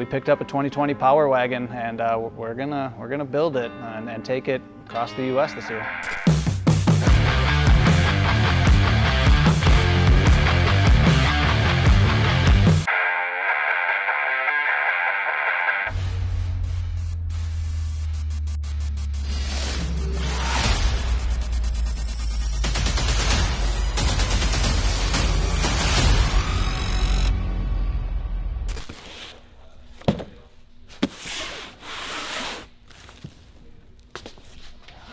we picked up a 2020 Power Wagon, and we're gonna build it and take it across the U.S. this year.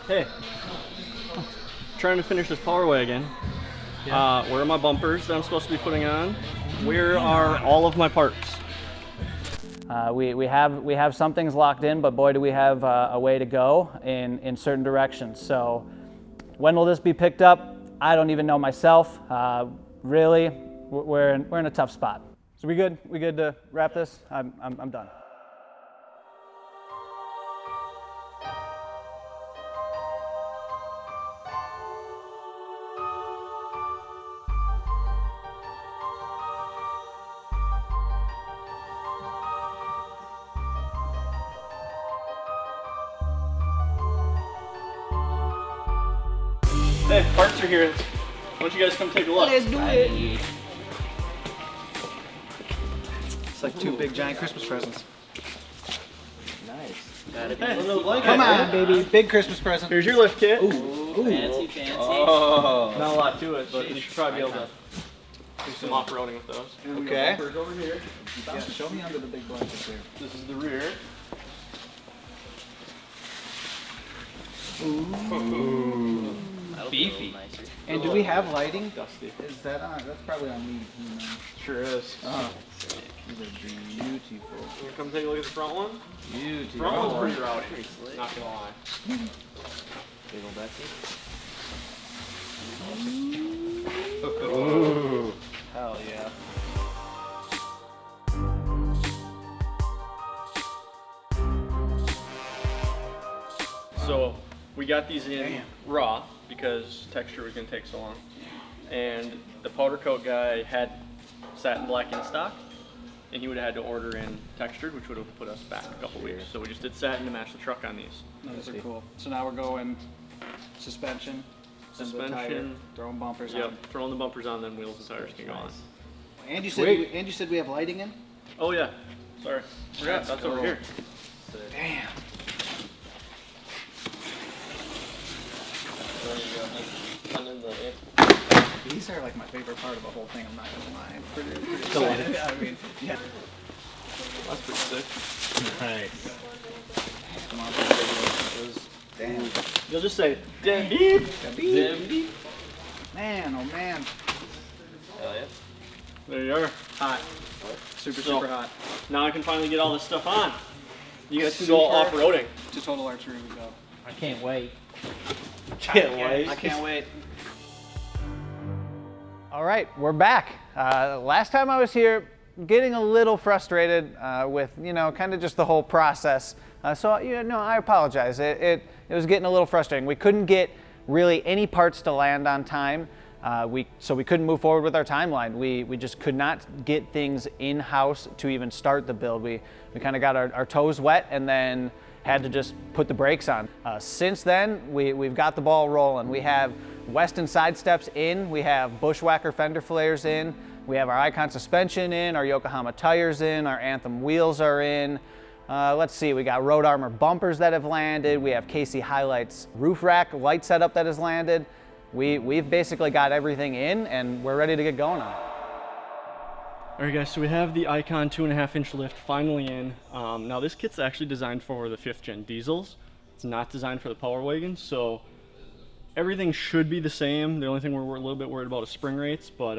Hey, trying to finish this Power Wagon. Yeah. Where are my bumpers that I'm supposed to be putting on? Where are all of my parts? We have some things locked in, but boy, do we have a way to go in certain directions. So when will this be picked up? I don't even know myself. Really, we're in a tough spot. So we good? We good to wrap this? I'm done. Hey, parts are here. Why don't you guys come take a look? Let's do it. It's like two big giant Christmas presents. Hey, Come on, baby. Big Christmas present. here's your lift kit. Fancy, fancy. Oh. Not a lot to it, but you should probably be able to do some off-roading with those. Okay. Bumpers over here. Yeah, show me under the big blanket there. This is the rear. Beefy. And do we have lighting? Dusty. Is that on? That's probably on me. Sure is. Oh. These are beautiful. You come take a look at the front one. Beautiful. Front one's pretty rowdy. Not gonna lie. Big ol' Betsy. Ooh. Hell yeah. So we got these in raw because texture was gonna take so long. And the powder coat guy had satin black in stock, and he would have had to order in textured, which would have put us back a couple weeks. So we just did satin to match the truck on these. Those are cool. So now we're going suspension, Suspension. throwing bumpers Yep, on. throwing the bumpers on, then wheels and tires can go on. And you said we have lighting in? Oh yeah, sorry. Forgot, that's over cool. here. Damn. These are like my favorite part of the whole thing. I'm not gonna lie. I'm pretty excited. I mean, yeah. That's pretty sick. Nice. Come on, damn. You'll just say, damn beep. Damn beep. Man, oh man. Hell yeah. There you are. Hot. Super, So- super hot. Now I can finally get all this stuff on. You guys can go off-roading. To Total Archery we go. I can't wait. Can't wait. I can't wait. All right, we're back. Last time I was here, getting a little frustrated with, kind of just the whole process. So, I apologize. It was getting a little frustrating. We couldn't get really any parts to land on time. So we couldn't move forward with our timeline. We just could not get things in-house to even start the build. We kind of got our toes wet and then had to just put the brakes on. Since then, we've got the ball rolling. We have Weston side steps in, we have Bushwhacker fender flares in, we have our Icon suspension in, our Yokohama tires in, our Anthem wheels are in. Let's see, we got Road Armor bumpers that have landed, we have KC Highlights roof rack light setup that has landed. We've basically got everything in and we're ready to get going on it. All right guys, so we have the Icon 2.5-inch lift finally in. Now this kit's actually designed for the 5th gen diesels. It's not designed for the Power Wagon, so everything should be the same. The only thing we're a little bit worried about is spring rates, but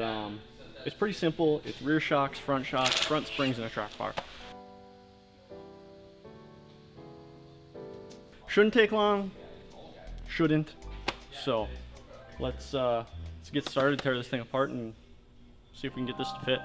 it's pretty simple. It's rear shocks, front springs, and a shock bar. Shouldn't take long, shouldn't. So let's get started, tear this thing apart, and see if we can get this to fit.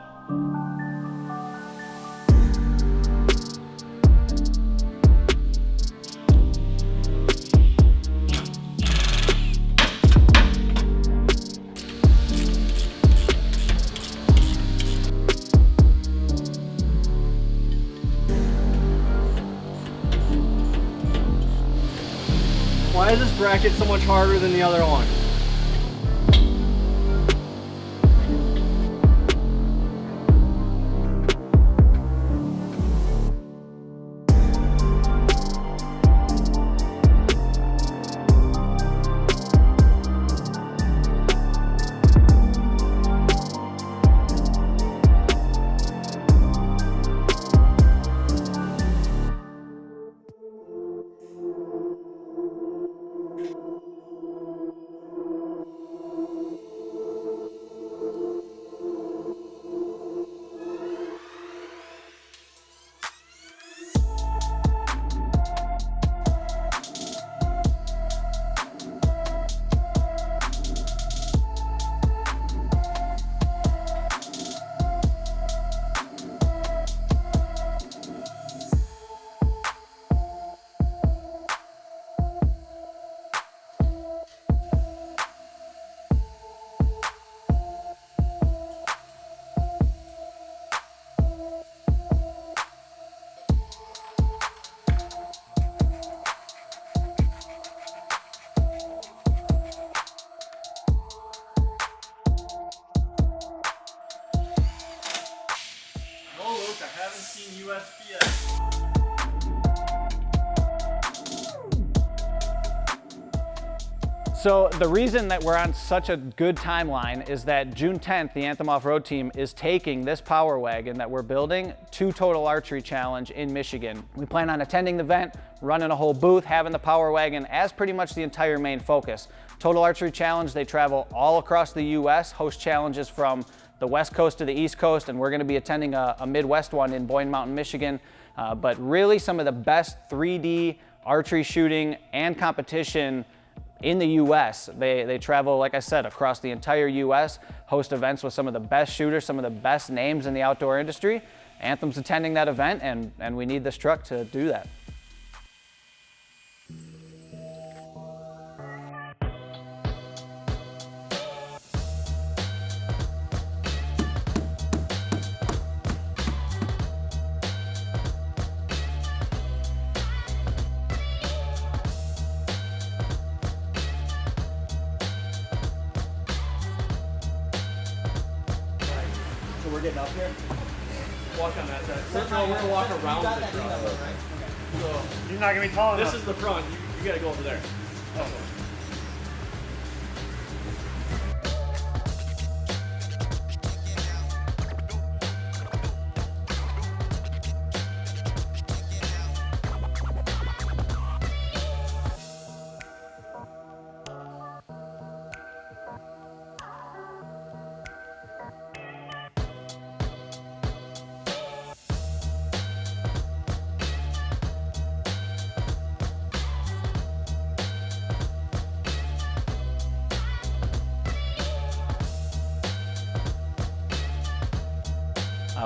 Why is this bracket so much harder than the other one? I haven't seen USPS. So the reason that we're on such a good timeline is that June 10th, the Anthem Off-Road team is taking this Power Wagon that we're building to Total Archery Challenge in Michigan. We plan on attending the event, running a whole booth, having the Power Wagon as pretty much the entire main focus. Total Archery Challenge, they travel all across the US, host challenges from the West Coast to the East Coast, and we're gonna be attending a Midwest one in Boyne Mountain, Michigan. But really some of the best 3D archery shooting and competition in the US. They travel, like I said, across the entire US, host events with some of the best shooters, some of the best names in the outdoor industry. Anthem's attending that event, and we need this truck to do that. So we're getting up here. Walk on that side. No, we're gonna walk around the truck. So You're not gonna be tall enough. this is the front. You gotta go over there. Oh.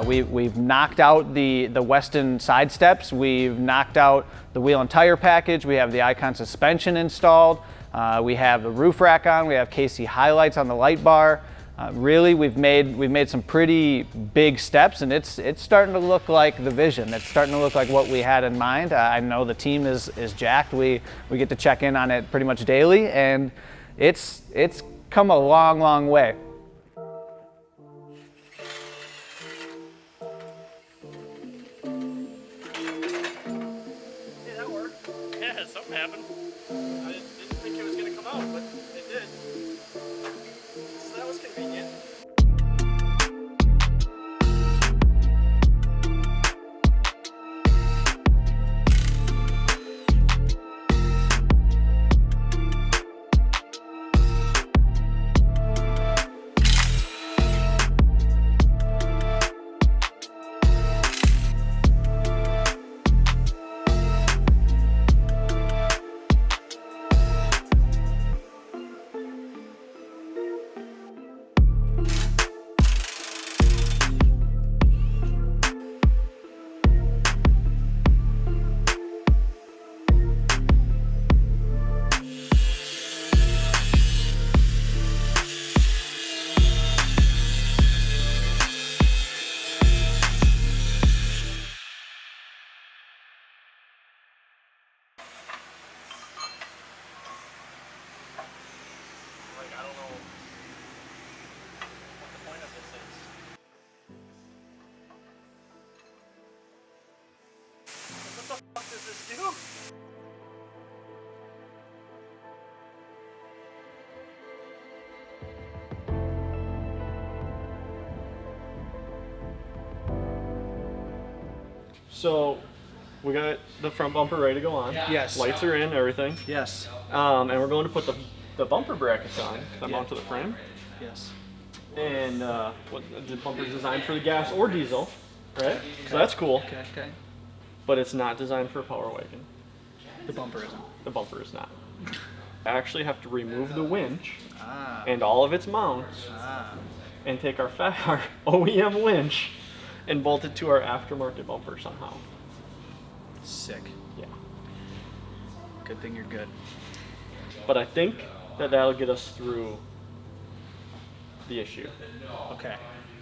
We've knocked out the Weston side steps. We've knocked out the wheel and tire package. We have the Icon suspension installed. We have the roof rack on. We have KC highlights on the light bar. Really, we've made some pretty big steps, and it's starting to look like the vision. It's starting to look like what we had in mind. I know the team is jacked. We get to check in on it pretty much daily, and it's come a long way. Yeah, something happened. I didn't think it was gonna come out, but it did. So that was convenient. So we got the front bumper ready to go on. Yes. Lights are in, everything. Yes. And we're going to put the bumper brackets on that mount to the frame. Yes. And what the bumper's designed for the gas or diesel, right? So that's cool. Okay. Okay. But it's not designed for a Power Wagon. The bumper isn't. The bumper is not. I actually have to remove the winch Ah. and all of its mounts Ah. and take our our OEM winch and bolt it to our aftermarket bumper somehow. Sick. Yeah. Good thing you're good. But I think that'll get us through the issue. Okay.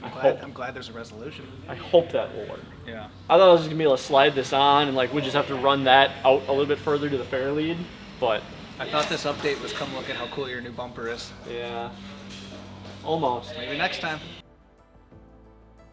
hope. I'm glad there's a resolution. I hope that will work. Yeah. I thought I was just gonna be able to slide this on and like we just have to run that out a little bit further to the fair lead, but I thought this update was come look at how cool your new bumper is. yeah, almost. Maybe next time.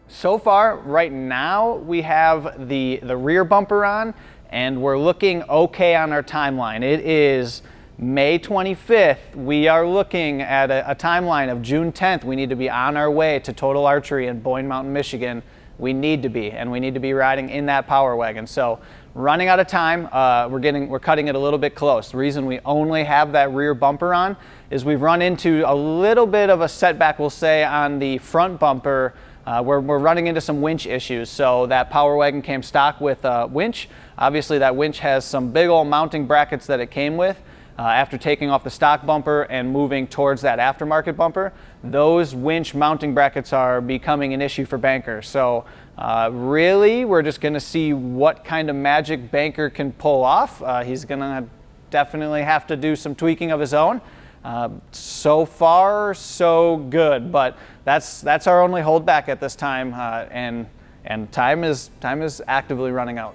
So far, right now, we have the rear bumper on, and we're looking okay on our timeline. It is May 25th. We are looking at a timeline of June 10th. We need to be on our way to Total Archery in Boyne Mountain, Michigan. We need to be, and we need to be riding in that Power Wagon. So, running out of time, we're cutting it a little bit close. The reason we only have that rear bumper on is we've run into a little bit of a setback, we'll say, on the front bumper. We're running into some winch issues. So that Power Wagon came stock with a winch. Obviously that winch has some big old mounting brackets that it came with. After taking off the stock bumper and moving towards that aftermarket bumper, those winch mounting brackets are becoming an issue for Banker. So really, we're just gonna see what kind of magic Banker can pull off. He's gonna definitely have to do some tweaking of his own. So far, so good, but that's our only holdback at this time, and time is actively running out.